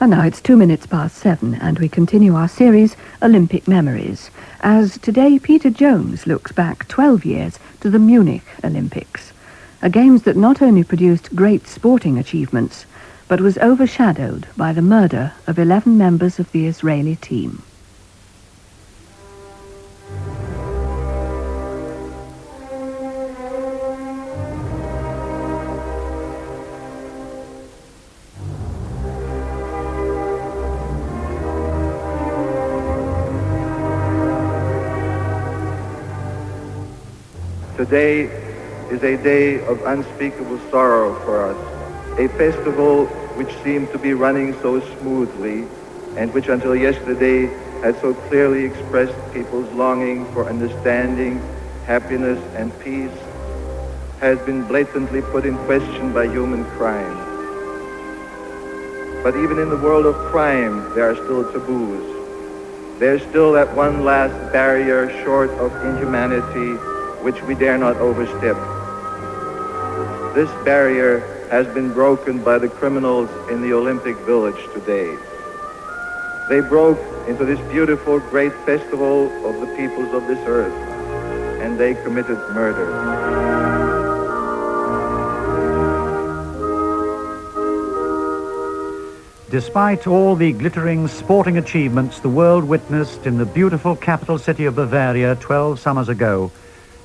And now it's 7:02, and we continue our series, Olympic Memories, as today Peter Jones looks back 12 years to the Munich Olympics, a Games that not only produced great sporting achievements, but was overshadowed by the murder of 11 members of the Israeli team. Today is a day of unspeakable sorrow for us, a festival which seemed to be running so smoothly and which until yesterday had so clearly expressed people's longing for understanding, happiness, and peace, has been blatantly put in question by human crime. But even in the world of crime, there are still taboos. There's still that one last barrier short of inhumanity which we dare not overstep. This barrier has been broken by the criminals in the Olympic Village today. They broke into this beautiful, great festival of the peoples of this earth, and they committed murder. Despite all the glittering sporting achievements the world witnessed in the beautiful capital city of Bavaria 12 summers ago,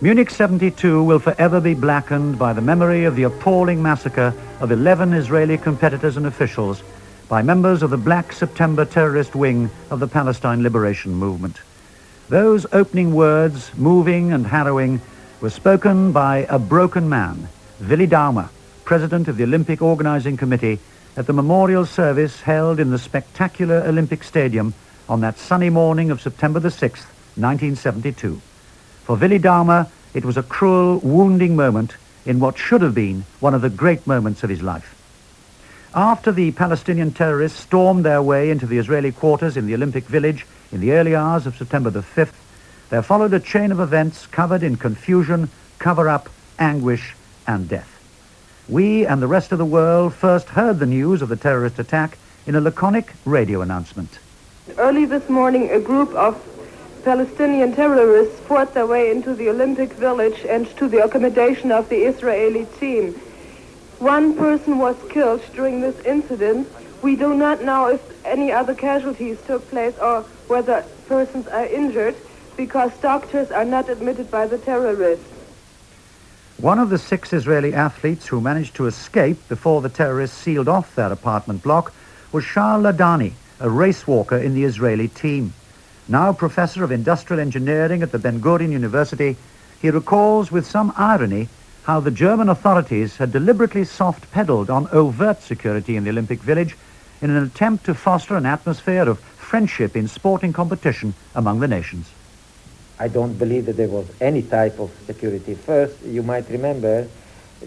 Munich 72 will forever be blackened by the memory of the appalling massacre of 11 Israeli competitors and officials by members of the Black September terrorist wing of the Palestine Liberation Movement. Those opening words, moving and harrowing, were spoken by a broken man, Willi Daumer, president of the Olympic Organizing Committee, at the memorial service held in the spectacular Olympic Stadium on that sunny morning of September the 6th, 1972. For Willi Daumer, it was a cruel, wounding moment in what should have been one of the great moments of his life. After the Palestinian terrorists stormed their way into the Israeli quarters in the Olympic Village in the early hours of September the 5th, there followed a chain of events covered in confusion, cover-up, anguish, and death. We and the rest of the world first heard the news of the terrorist attack in a laconic radio announcement. Early this morning, a group of Palestinian terrorists fought their way into the Olympic Village and to the accommodation of the Israeli team. One person was killed during this incident. We do not know if any other casualties took place or whether persons are injured, because doctors are not admitted by the terrorists. One of the 6 Israeli athletes who managed to escape before the terrorists sealed off their apartment block was Charles Ladani, a race walker in the Israeli team. Now professor of industrial engineering at the Ben Gurion University, he recalls with some irony how the German authorities had deliberately soft-pedaled on overt security in the Olympic Village in an attempt to foster an atmosphere of friendship in sporting competition among the nations. I don't believe that there was any type of security. First, you might remember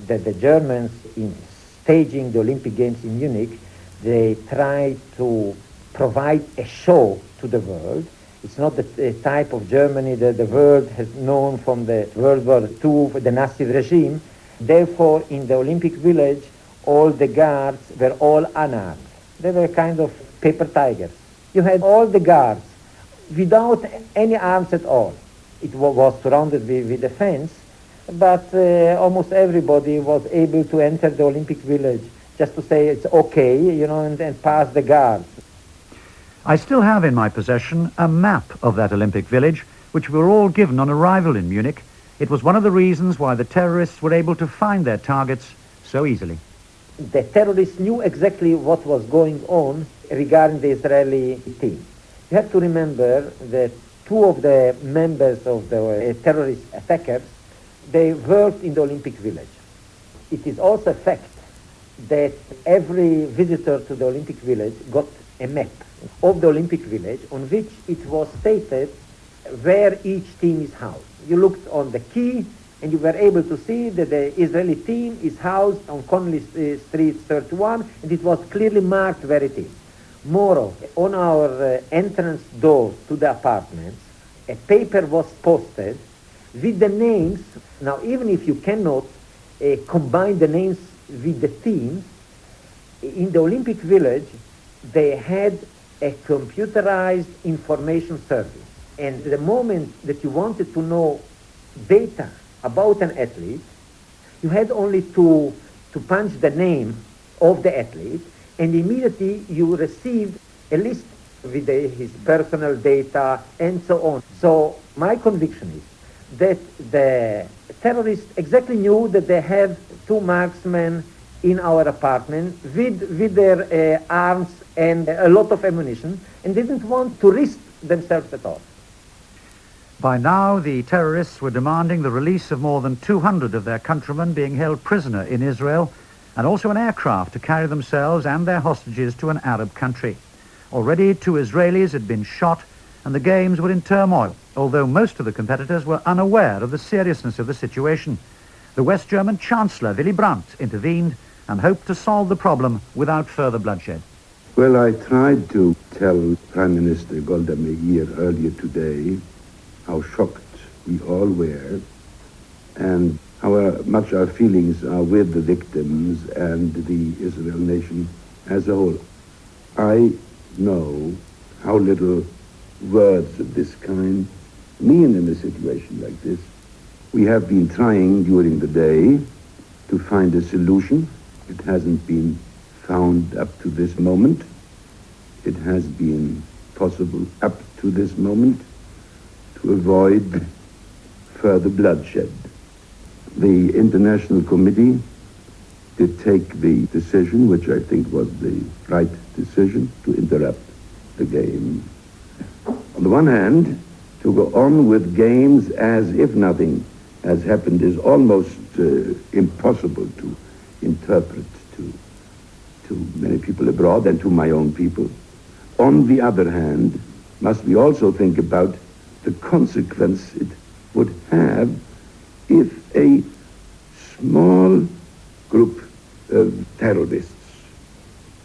that the Germans, in staging the Olympic Games in Munich, they tried to provide a show to the world. It's not the type of Germany that the world has known from the World War II, the Nazi regime. Therefore, in the Olympic Village, all the guards were all unarmed. They were kind of paper tigers. You had all the guards without any arms at all. It was surrounded with a fence, but almost everybody was able to enter the Olympic Village just to say it's okay, and pass the guards. I still have in my possession a map of that Olympic Village, which we were all given on arrival in Munich. It was one of the reasons why the terrorists were able to find their targets so easily. The terrorists knew exactly what was going on regarding the Israeli team. You have to remember that 2 of the members of the terrorist attackers, they worked in the Olympic Village. It is also a fact that every visitor to the Olympic Village got a map of the Olympic Village on which it was stated where each team is housed. You looked on the key and you were able to see that the Israeli team is housed on Connolly Street 31, and it was clearly marked where it is. Moreover, on our entrance door to the apartments, a paper was posted with the names. Now, even if you cannot combine the names with the teams, in the Olympic Village, they had a computerized information service. And the moment that you wanted to know data about an athlete, you had only to punch the name of the athlete, and immediately you received a list with his personal data and so on. So my conviction is that the terrorists exactly knew that they have two marksmen in our apartment with their arms and a lot of ammunition, and didn't want to risk themselves at all. By now, the terrorists were demanding the release of more than 200 of their countrymen being held prisoner in Israel, and also an aircraft to carry themselves and their hostages to an Arab country. Already 2 Israelis had been shot, and the games were in turmoil, although most of the competitors were unaware of the seriousness of the situation. The West German Chancellor, Willy Brandt, intervened and hoped to solve the problem without further bloodshed. Well, I tried to tell Prime Minister Golda Meir earlier today how shocked we all were and how much our feelings are with the victims and the Israel nation as a whole. I know how little words of this kind mean in a situation like this. We have been trying during the day to find a solution. It hasn't been found up to this moment. It has been possible up to this moment to avoid further bloodshed. The International Committee did take the decision, which I think was the right decision, to interrupt the game. On the one hand, to go on with games as if nothing has happened is almost impossible to interpret to many people abroad and to my own people. On the other hand, must we also think about the consequence it would have if a small group of terrorists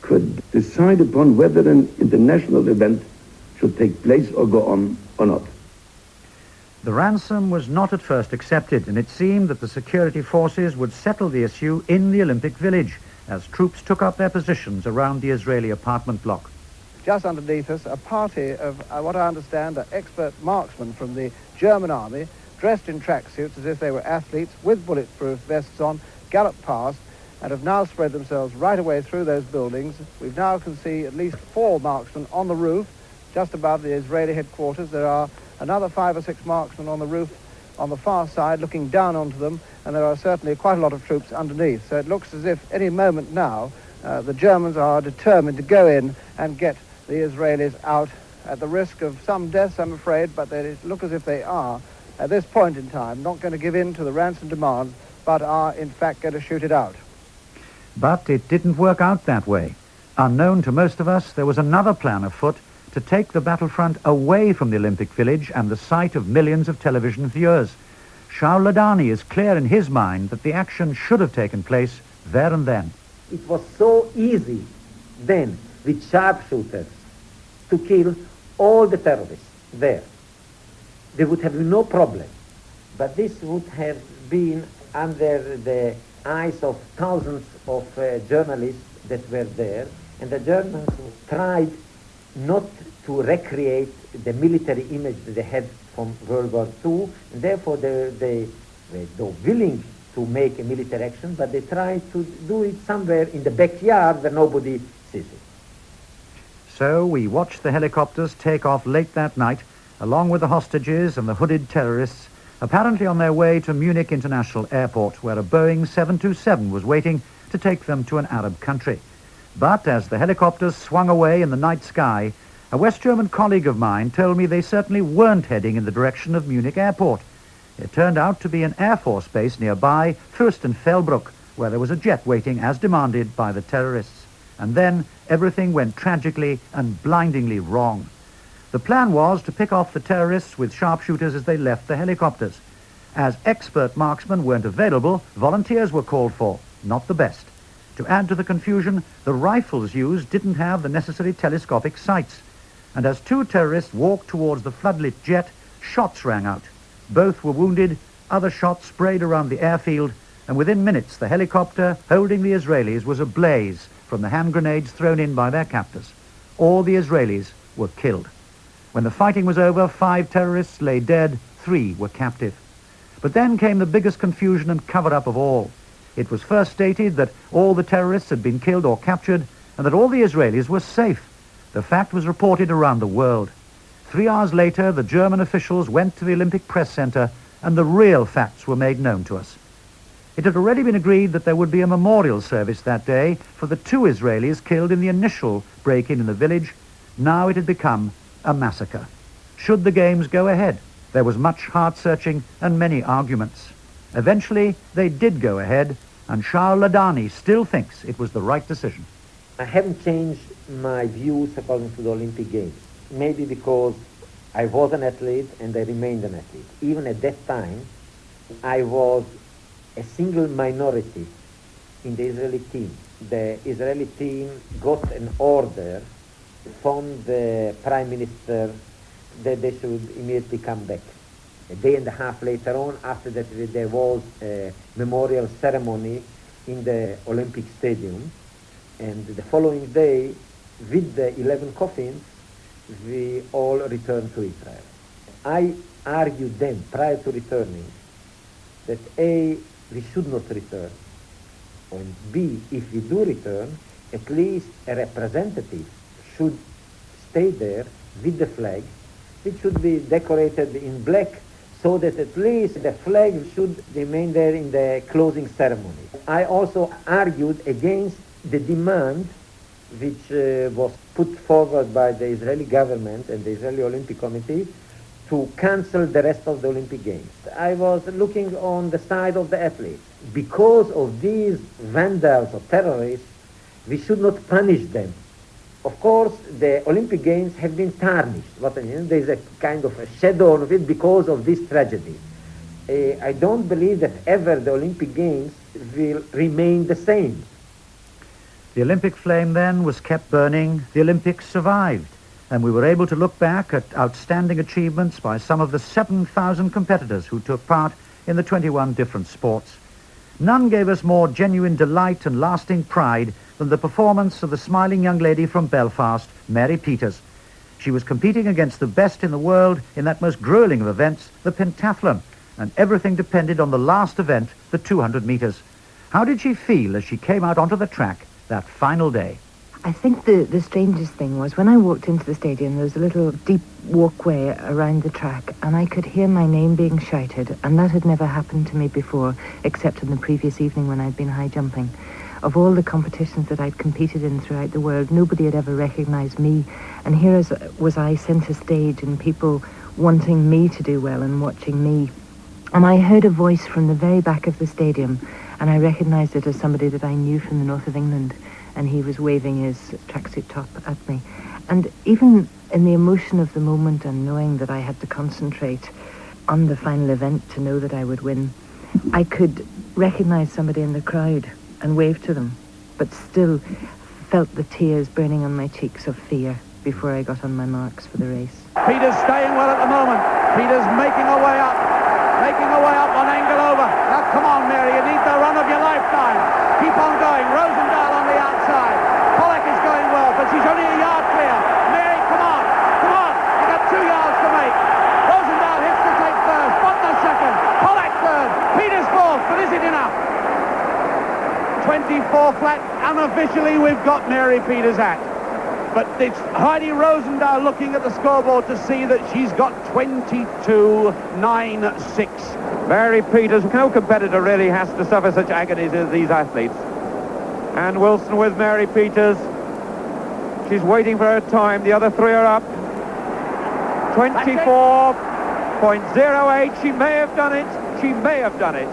could decide upon whether an international event should take place or go on or not. The ransom was not at first accepted, and it seemed that the security forces would settle the issue in the Olympic Village as troops took up their positions around the Israeli apartment block. Just underneath us, a party of what I understand are expert marksmen from the German army, dressed in tracksuits as if they were athletes with bulletproof vests on, galloped past and have now spread themselves right away through those buildings. We now can see at least 4 marksmen on the roof just above the Israeli headquarters. There are another 5 or 6 marksmen on the roof on the far side looking down onto them, and there are certainly quite a lot of troops underneath. So it looks as if any moment now the Germans are determined to go in and get the Israelis out at the risk of some deaths, I'm afraid, but they look as if they are, at this point in time, not going to give in to the ransom demands, but are in fact going to shoot it out. But it didn't work out that way. Unknown to most of us, there was another plan afoot to take the battlefront away from the Olympic Village and the sight of millions of television viewers. Shaul Ladani is clear in his mind that the action should have taken place there and then. It was so easy then with sharpshooters to kill all the terrorists there. There would have been no problem. But this would have been under the eyes of thousands of journalists that were there, and the Germans tried not to recreate the military image that they had from World War II, and therefore they were willing to make a military action, but they tried to do it somewhere in the backyard where nobody sees it. So we watched the helicopters take off late that night, along with the hostages and the hooded terrorists, apparently on their way to Munich International Airport, where a Boeing 727 was waiting to take them to an Arab country. But as the helicopters swung away in the night sky, a West German colleague of mine told me they certainly weren't heading in the direction of Munich Airport. It turned out to be an Air Force base nearby, Fürstenfeldbruck, where there was a jet waiting as demanded by the terrorists. And then everything went tragically and blindingly wrong. The plan was to pick off the terrorists with sharpshooters as they left the helicopters. As expert marksmen weren't available, volunteers were called for, not the best. To add to the confusion, the rifles used didn't have the necessary telescopic sights. And as 2 terrorists walked towards the floodlit jet, shots rang out. Both were wounded, other shots sprayed around the airfield, and within minutes the helicopter holding the Israelis was ablaze from the hand grenades thrown in by their captors. all the Israelis were killed. When the fighting was over, 5 terrorists lay dead, 3 were captive. But then came the biggest confusion and cover-up of all. It was first stated that all the terrorists had been killed or captured and that all the Israelis were safe. The fact was reported around the world. 3 hours later, the German officials went to the Olympic Press Center and the real facts were made known to us. It had already been agreed that there would be a memorial service that day for the 2 Israelis killed in the initial break-in in the village. Now it had become a massacre. Should the games go ahead? There was much heart-searching and many arguments. Eventually, they did go ahead, and Charles Ladani still thinks it was the right decision. I haven't changed my views according to the Olympic Games. Maybe because I was an athlete and I remained an athlete. Even at that time, I was a single minority in the Israeli team. The Israeli team got an order from the Prime Minister that they should immediately come back. A day and a half later on, after that, there was a memorial ceremony in the Olympic Stadium. And the following day, with the 11 coffins, we all returned to Israel. I argued then, prior to returning, that A, we should not return, and B, if we do return, at least a representative should stay there with the flag, which should be decorated in black, so that at least the flag should remain there in the closing ceremony. I also argued against the demand which was put forward by the Israeli government and the Israeli Olympic Committee to cancel the rest of the Olympic Games. I was looking on the side of the athletes. Because of these vandals or terrorists, we should not punish them. Of course, the Olympic Games have been tarnished. What I mean, there's a kind of a shadow of it because of this tragedy. I don't believe that ever the Olympic Games will remain the same. The Olympic flame then was kept burning. The Olympics survived, and we were able to look back at outstanding achievements by some of the 7,000 competitors who took part in the 21 different sports. None gave us more genuine delight and lasting pride than the performance of the smiling young lady from Belfast, Mary Peters. She was competing against the best in the world in that most grueling of events, the pentathlon, and everything depended on the last event, the 200 meters. How did she feel as she came out onto the track that final day? I think the strangest thing was when I walked into the stadium, there was a little deep walkway around the track, and I could hear my name being shouted, and that had never happened to me before, except on the previous evening when I'd been high jumping. Of all the competitions that I'd competed in throughout the world, nobody had ever recognized me, and here was I center stage and people wanting me to do well and watching me. And I heard a voice from the very back of the stadium, and I recognized it as somebody that I knew from the north of England, and he was waving his tracksuit top at me. And even in the emotion of the moment and knowing that I had to concentrate on the final event to know that I would win, I could recognize somebody in the crowd and wave to them, but still felt the tears burning on my cheeks of fear before I got on my marks for the race. Peters staying well at the moment. Peters making her way up one angle over. Now come on, Mary, you need the run of your lifetime. Keep on going. Rosendahl on the outside. Pollack is going well, but she's only a yard clear. Mary, come on. You've got 2 yards to make. Rosendahl hits the tape first. Butler second. Pollack third. Peters fourth, but is it enough? 24 flat. Unofficially, we've got Mary Peters at. But it's Heidi Rosendahl looking at the scoreboard to see that she's got 22.96. Mary Peters, no competitor really has to suffer such agonies as these athletes. And Wilson with Mary Peters. She's waiting for her time. The other 3 are up. 24.08. She may have done it.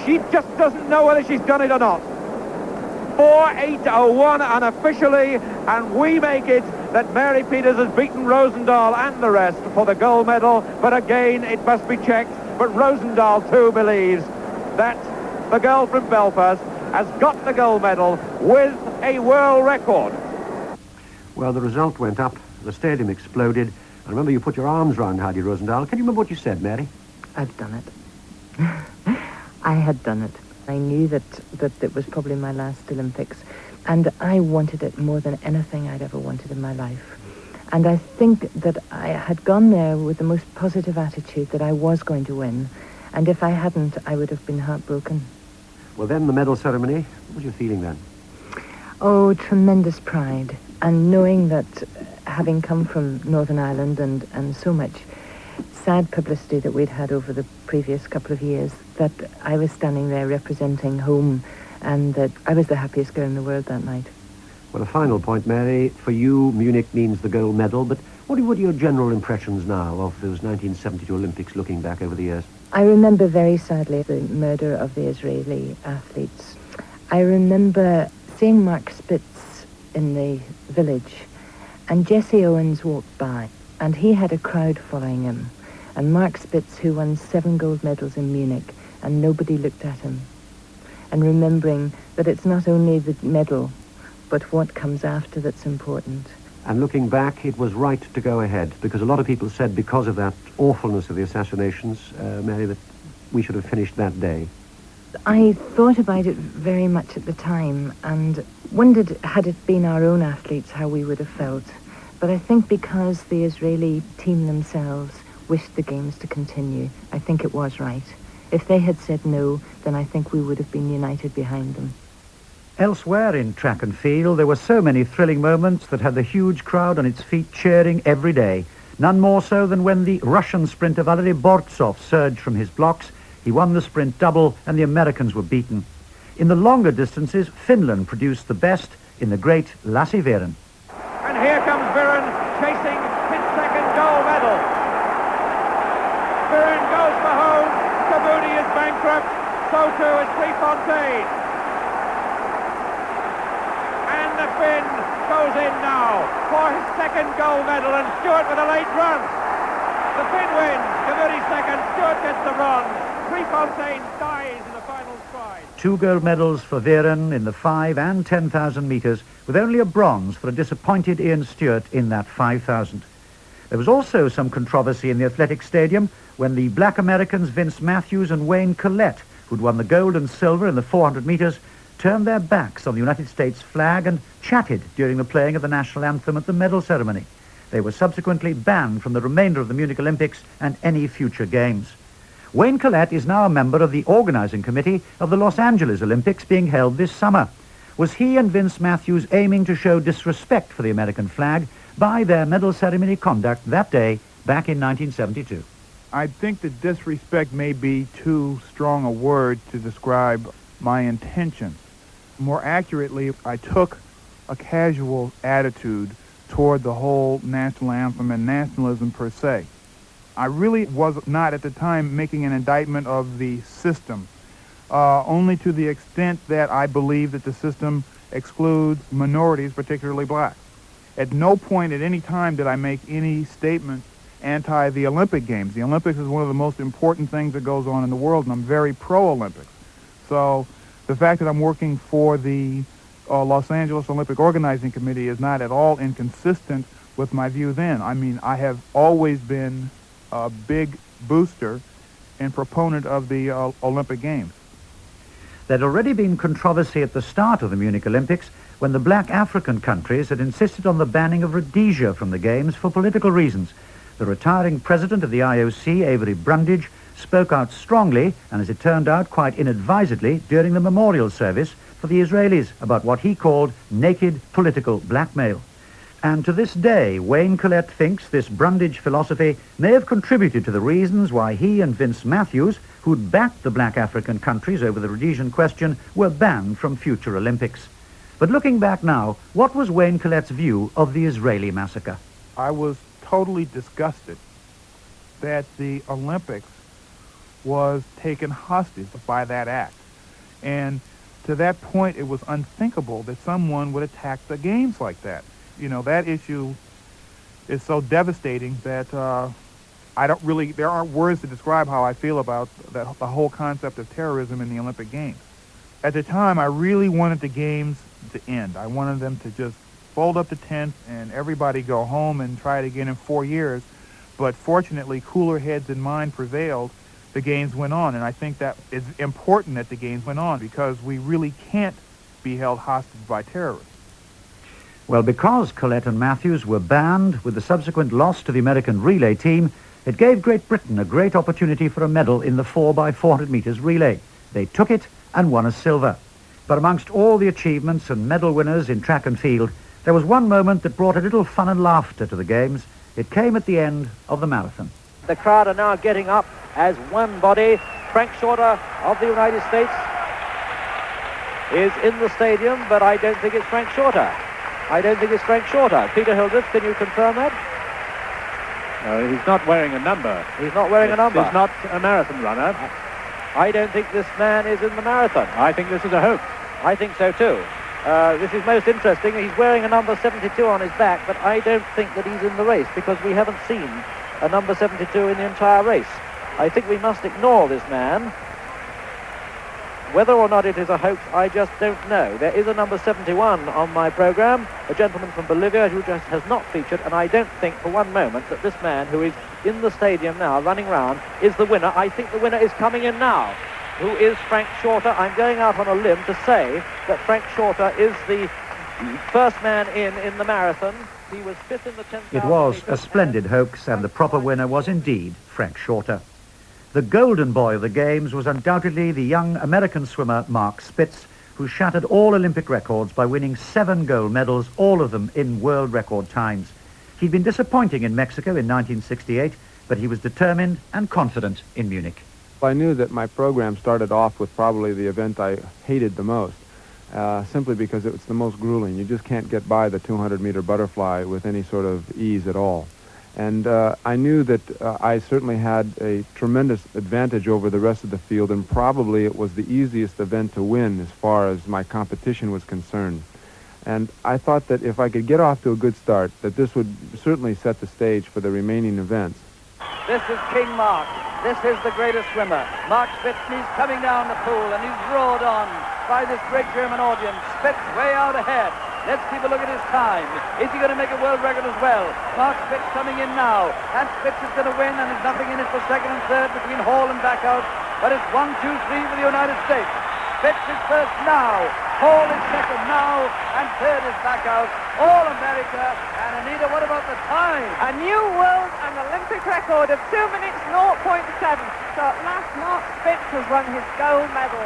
She just doesn't know whether she's done it or not. 4.801 unofficially, and we make it that Mary Peters has beaten Rosendahl and the rest for the gold medal, but again it must be checked. But Rosendahl too believes that the girl from Belfast has got the gold medal with a world record. Well, the result went up, the stadium exploded. I remember you put your arms round Heidi Rosendahl. Can you remember what you said, Mary? I've done it. I had done it. I knew that it was probably my last Olympics, and I wanted it more than anything I'd ever wanted in my life. And I think that I had gone there with the most positive attitude that I was going to win, and if I hadn't, I would have been heartbroken. Well, then the medal ceremony, what was your feeling then? Oh, tremendous pride, and knowing that having come from Northern Ireland and so much sad publicity that we'd had over the previous couple of years, that I was standing there representing home, and that I was the happiest girl in the world that night. Well, a final point, Mary. For you, Munich means the gold medal, but what are your general impressions now of those 1972 Olympics, looking back over the years? I remember very sadly the murder of the Israeli athletes. I remember seeing Mark Spitz in the village, and Jesse Owens walked by, and he had a crowd following him. And Mark Spitz, who won 7 gold medals in Munich, and nobody looked at him. And remembering that it's not only the medal, but what comes after that's important. And looking back, it was right to go ahead, because a lot of people said because of that awfulness of the assassinations, Mary, that we should have finished that day. I thought about it very much at the time and wondered, had it been our own athletes, how we would have felt. But I think because the Israeli team themselves wished the games to continue, I think it was right. If they had said no, then I think we would have been united behind them. Elsewhere in track and field, there were so many thrilling moments that had the huge crowd on its feet cheering every day. None more so than when the Russian sprinter Valery Bortsov surged from his blocks. He won the sprint double and the Americans were beaten. In the longer distances, Finland produced the best in the great Lasse Viren. And here comes Viren chasing his second gold medal. Viren goes for home. Kabudi is bankrupt. So too is Prefontaine. And the Finn goes in now for his second gold medal, and Stewart with a late run. The Finn wins. Kabudi second. Stewart gets the bronze. Prefontaine dies in the final stride. 2 gold medals for Viren in the 5 and 10,000 metres, with only a bronze for a disappointed Ian Stewart in that 5,000. There was also some controversy in the athletic stadium when the black Americans Vince Matthews and Wayne Collette, who'd won the gold and silver in the 400 metres, turned their backs on the United States flag and chatted during the playing of the national anthem at the medal ceremony. They were subsequently banned from the remainder of the Munich Olympics and any future games. Wayne Collette is now a member of the organising committee of the Los Angeles Olympics being held this summer. Was he and Vince Matthews aiming to show disrespect for the American flag by their medal ceremony conduct that day back in 1972? I think that disrespect may be too strong a word to describe my intentions. More accurately, I took a casual attitude toward the whole national anthem and nationalism per se. I really was not at the time making an indictment of the system, only to the extent that I believe that the system excludes minorities, particularly blacks. At no point at any time did I make any statement anti the Olympic Games. The Olympics is one of the most important things that goes on in the world, and I'm very pro-Olympics. So the fact that I'm working for the Los Angeles Olympic Organizing Committee is not at all inconsistent with my view then. I mean, I have always been a big booster and proponent of the Olympic Games. There'd already been controversy at the start of the Munich Olympics when the black African countries had insisted on the banning of Rhodesia from the Games for political reasons. The retiring president of the IOC, Avery Brundage, spoke out strongly, and as it turned out quite inadvisedly, during the memorial service for the Israelis about what he called naked political blackmail. And to this day, Wayne Collette thinks this Brundage philosophy may have contributed to the reasons why he and Vince Matthews, who'd backed the black African countries over the Rhodesian question, were banned from future Olympics. But looking back now, what was Wayne Collette's view of the Israeli massacre? I was totally disgusted that the Olympics was taken hostage by that act. And to that point, it was unthinkable that someone would attack the games like that. You know, that issue is so devastating that there aren't words to describe how I feel about the whole concept of terrorism in the Olympic Games. At the time, I really wanted the games to end. I wanted them to just fold up the tent and everybody go home and try it again in 4 years. But fortunately, cooler heads in mind prevailed, the games went on. And I think that is important that the games went on, because we really can't be held hostage by terrorists. Well, because Collette and Matthews were banned with the subsequent loss to the American relay team, it gave Great Britain a great opportunity for a medal in the 4x400 metres relay. They took it and won a silver. But amongst all the achievements and medal winners in track and field, there was one moment that brought a little fun and laughter to the games. It came at the end of the marathon. The crowd are now getting up as one body. Frank Shorter of the United States is in the stadium, but I don't think it's Frank Shorter. I don't think it's Frank Shorter. Peter Hildreth, can you confirm that? He's not wearing a number. He's not wearing a number. He's not a marathon runner. I don't think this man is in the marathon. I think this is a hoax. I think so too. This is most interesting. He's wearing a number 72 on his back, but I don't think that he's in the race, because we haven't seen a number 72 in the entire race. I think we must ignore this man. Whether or not it is a hoax, I just don't know. There is a number 71 on my program, a gentleman from Bolivia who just has not featured, and I don't think for one moment that this man who is in the stadium now running round is the winner. I think the winner is coming in now, who is Frank Shorter. I'm going out on a limb to say that Frank Shorter is the first man in the marathon. He was fifth in the 10,000. It was a splendid hoax, and the proper winner was indeed Frank Shorter. The golden boy of the Games was undoubtedly the young American swimmer Mark Spitz, who shattered all Olympic records by winning 7 gold medals, all of them in world record times. He'd been disappointing in Mexico in 1968, but he was determined and confident in Munich. I knew that my program started off with probably the event I hated the most, simply because it was the most grueling. You just can't get by the 200-meter butterfly with any sort of ease at all. And I knew that I certainly had a tremendous advantage over the rest of the field, and probably it was the easiest event to win as far as my competition was concerned. And I thought that if I could get off to a good start, that this would certainly set the stage for the remaining events. This is King Mark. This is the greatest swimmer. Mark Spitz, he's coming down the pool, and he's roared on by this great German audience. Spitz way out ahead. Let's keep a look at his time. Is he going to make a world record as well? Mark Spitz coming in now. And Spitz is going to win, and there's nothing in it for second and third between Hall and Backhout. But it's 1, 2, 3 for the United States. Spitz is first now. Hall is second now. And third is Backhout. All America. And Anita, what about the time? A new world and Olympic record of 2 minutes 0.7. So at last Mark Spitz has won his gold medal.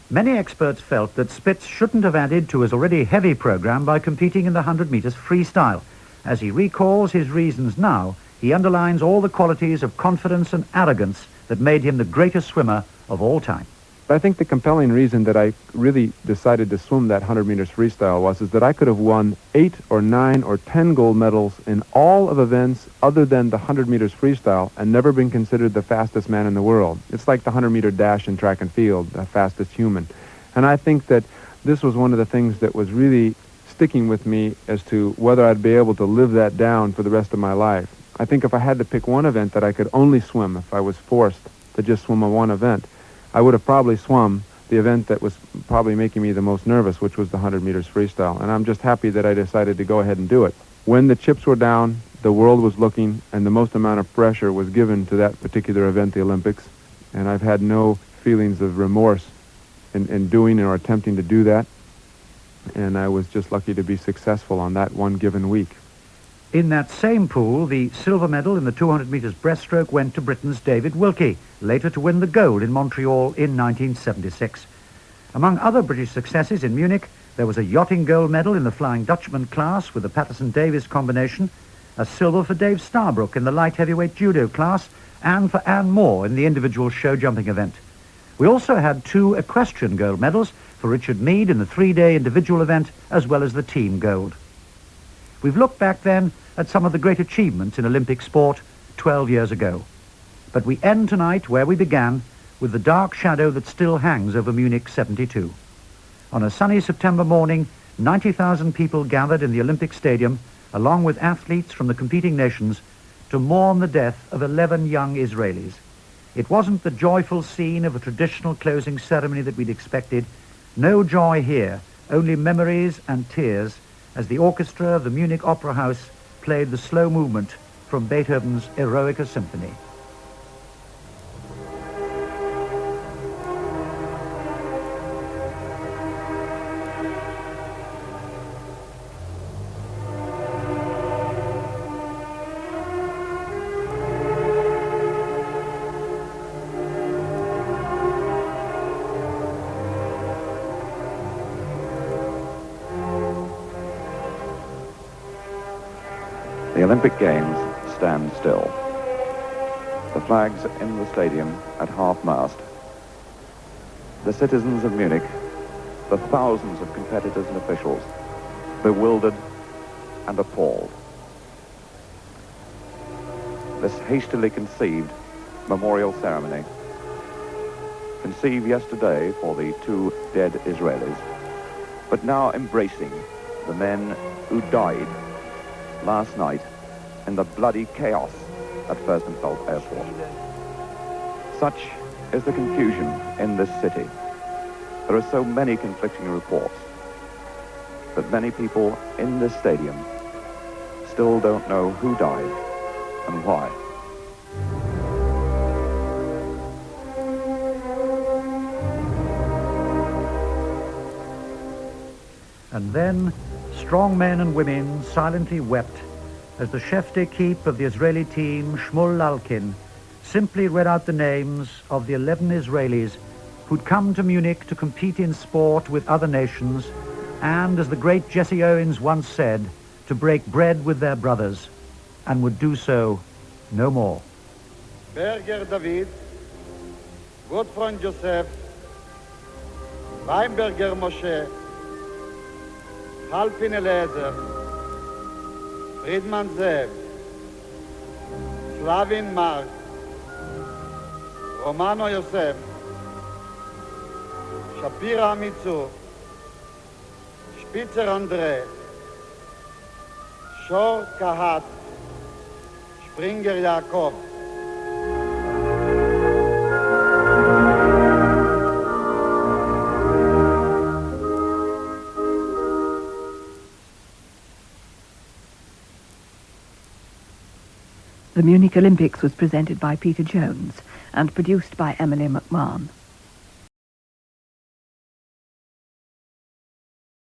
Many experts felt that Spitz shouldn't have added to his already heavy program by competing in the 100 meters freestyle. As he recalls his reasons now, he underlines all the qualities of confidence and arrogance that made him the greatest swimmer of all time. I think the compelling reason that I really decided to swim that 100 meters freestyle was that I could have won 8 or 9 or 10 gold medals in all of events other than the 100 meters freestyle and never been considered the fastest man in the world. It's like the 100-meter dash in track and field, the fastest human. And I think that this was one of the things that was really sticking with me as to whether I'd be able to live that down for the rest of my life. I think if I had to pick one event that I could only swim, if I was forced to just swim on one event, I would have probably swum the event that was probably making me the most nervous, which was the 100 meters freestyle. And I'm just happy that I decided to go ahead and do it. When the chips were down, the world was looking, and the most amount of pressure was given to that particular event, the Olympics. And I've had no feelings of remorse in doing or attempting to do that. And I was just lucky to be successful on that one given week. In that same pool, the silver medal in the 200 metres breaststroke went to Britain's David Wilkie, later to win the gold in Montreal in 1976. Among other British successes in Munich, there was a yachting gold medal in the Flying Dutchman class with the Patterson-Davies combination, a silver for Dave Starbrook in the light heavyweight judo class, and for Anne Moore in the individual show jumping event. We also had 2 equestrian gold medals for Richard Meade in the 3-day individual event, as well as the team gold. We've looked back then at some of the great achievements in Olympic sport 12 years ago. But we end tonight where we began, with the dark shadow that still hangs over Munich 72. On a sunny September morning, 90,000 people gathered in the Olympic Stadium, along with athletes from the competing nations, to mourn the death of 11 young Israelis. It wasn't the joyful scene of a traditional closing ceremony that we'd expected. No joy here, only memories and tears, as the orchestra of the Munich Opera House played the slow movement from Beethoven's Eroica Symphony. The Olympic Games stand still. The flags in the stadium at half-mast. The citizens of Munich, the thousands of competitors and officials, bewildered and appalled. This hastily conceived memorial ceremony, conceived yesterday for the 2 dead Israelis, but now embracing the men who died last night in the bloody chaos at Fürstenfeld Airport. Such is the confusion in this city. There are so many conflicting reports that many people in this stadium still don't know who died and why. And then strong men and women silently wept as the chef d'équipe of the Israeli team, Shmuel Lalkin, simply read out the names of the 11 Israelis who'd come to Munich to compete in sport with other nations and, as the great Jesse Owens once said, to break bread with their brothers, and would do so no more. Berger David, Gottfried Joseph, Weinberger Moshe, Halpin Eliezer, Friedman Zev, Slavin Mark, Romano Yosef, Shapira Mitsu, Spitzer André, Shor Kahat, Springer Jakob. The Munich Olympics was presented by Peter Jones and produced by Emily McMahon.